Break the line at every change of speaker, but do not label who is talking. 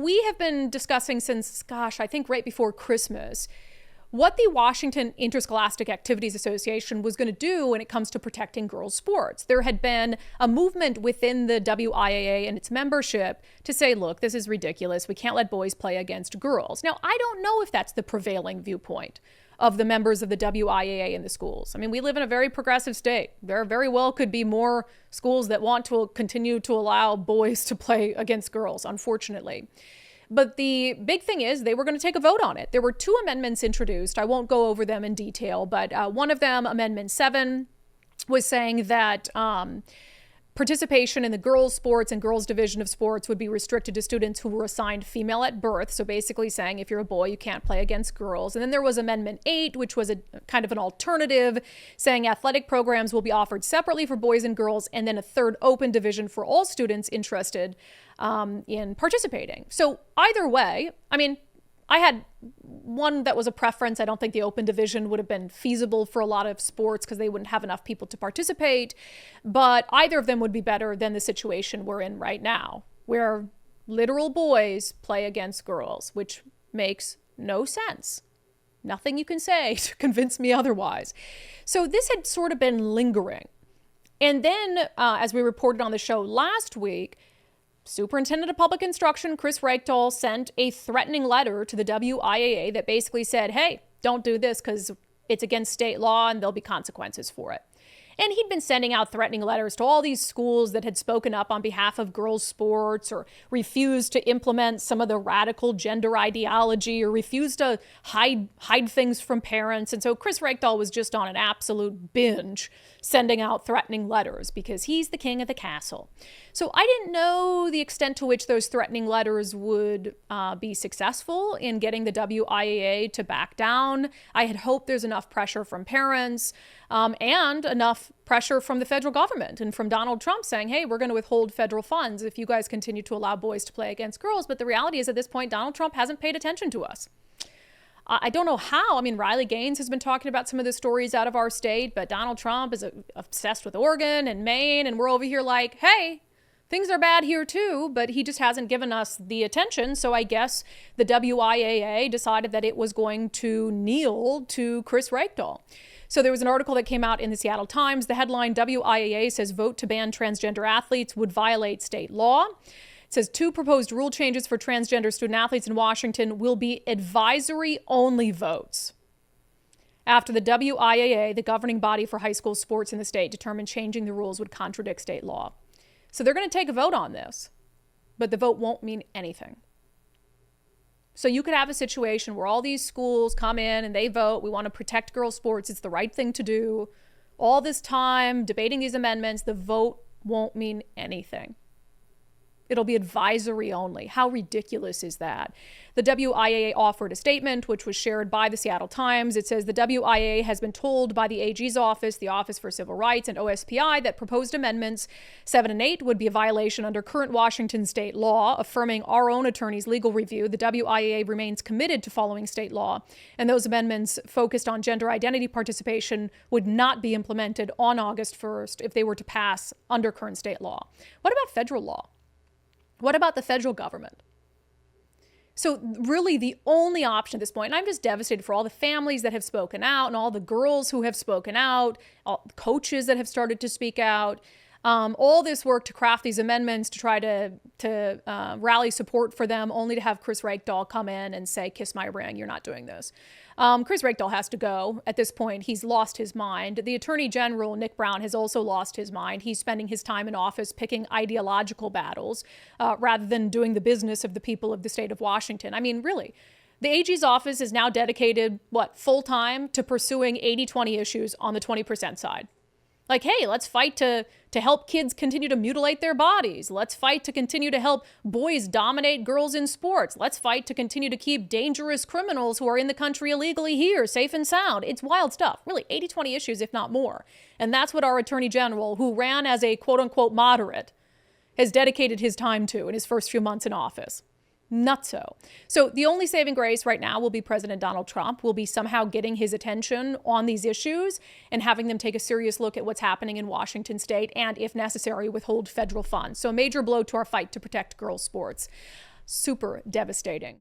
we have been discussing since, gosh, I think right before Christmas, what the Washington Interscholastic Activities Association was going to do when it comes to protecting girls' sports. There had been a movement within the WIAA and its membership to say, look, this is ridiculous. We can't let boys play against girls. Now, I don't know if that's the prevailing viewpoint of the members of the WIAA in the schools. I mean, we live in a very progressive state. There very well could be more schools that want to continue to allow boys to play against girls, unfortunately. But the big thing is they were going to take a vote on it. There were 2 amendments introduced. I won't go over them in detail, but one of them, Amendment 7, was saying that participation in the girls' sports and girls' division of sports would be restricted to students who were assigned female at birth. So basically saying if you're a boy, you can't play against girls. And then there was Amendment 8, which was a kind of an alternative, saying athletic programs will be offered separately for boys and girls, and then a third open division for all students interested in participating. So either way, I mean, I had one that was a preference. I don't think the open division would have been feasible for a lot of sports because they wouldn't have enough people to participate. But either of them would be better than the situation we're in right now, where literal boys play against girls, which makes no sense. Nothing you can say to convince me otherwise. So this had sort of been lingering. And then, as we reported on the show last week, Superintendent of Public Instruction Kruse sent a threatening letter to the WIAA that basically said, hey, don't do this because it's against state law and there'll be consequences for it. And he'd been sending out threatening letters to all these schools that had spoken up on behalf of girls' sports or refused to implement some of the radical gender ideology or refused to hide things from parents. And so Kruse was just on an absolute binge sending out threatening letters because he's the king of the castle. So I didn't know the extent to which those threatening letters would be successful in getting the WIAA to back down. I had hoped there's enough pressure from parents and enough pressure from the federal government and from Donald Trump saying, hey, we're going to withhold federal funds if you guys continue to allow boys to play against girls. But the reality is at this point, Donald Trump hasn't paid attention to us. I don't know how. I mean, Riley Gaines has been talking about some of the stories out of our state, but Donald Trump is obsessed with Oregon and Maine, and we're over here like, hey, things are bad here too, but he just hasn't given us the attention. So I guess the WIAA decided that it was going to kneel to Kruse. So there was an article that came out in the Seattle Times. The headline, WIAA says vote to ban transgender athletes would violate state law. It says 2 proposed rule changes for transgender student athletes in Washington will be advisory-only votes after the WIAA, the governing body for high school sports in the state, determined changing the rules would contradict state law. So they're going to take a vote on this, but the vote won't mean anything. So you could have a situation where all these schools come in and they vote, we want to protect girls' sports, it's the right thing to do. All this time debating these amendments, the vote won't mean anything. It'll be advisory only. How ridiculous is that? The WIAA offered a statement, which was shared by the Seattle Times. It says the WIAA has been told by the AG's office, the Office for Civil Rights, and OSPI that proposed amendments 7 and 8 would be a violation under current Washington state law. Affirming our own attorney's legal review, the WIAA remains committed to following state law, and those amendments focused on gender identity participation would not be implemented on August 1st if they were to pass under current state law. What about federal law? What about the federal government? So really the only option at this point, and I'm just devastated for all the families that have spoken out and all the girls who have spoken out, all the coaches that have started to speak out, all this work to craft these amendments to try to rally support for them, only to have Kruse come in and say, kiss my ring, you're not doing this. Kruse has to go. At this point, he's lost his mind. The Attorney General, Nick Brown, has also lost his mind. He's spending his time in office picking ideological battles rather than doing the business of the people of the state of Washington. I mean, really, the AG's office is now dedicated, full time to pursuing 80-20 issues on the 20% side. Like, hey, let's fight to help kids continue to mutilate their bodies. Let's fight to continue to help boys dominate girls in sports. Let's fight to continue to keep dangerous criminals who are in the country illegally here, safe and sound. It's wild stuff. Really, 80-20 issues, if not more. And that's what our Attorney General, who ran as a quote-unquote moderate, has dedicated his time to in his first few months in office. Nutso. So the only saving grace right now will be President Donald Trump will be somehow getting his attention on these issues and having them take a serious look at what's happening in Washington state and, if necessary, withhold federal funds. So a major blow to our fight to protect girls' sports. super devastating.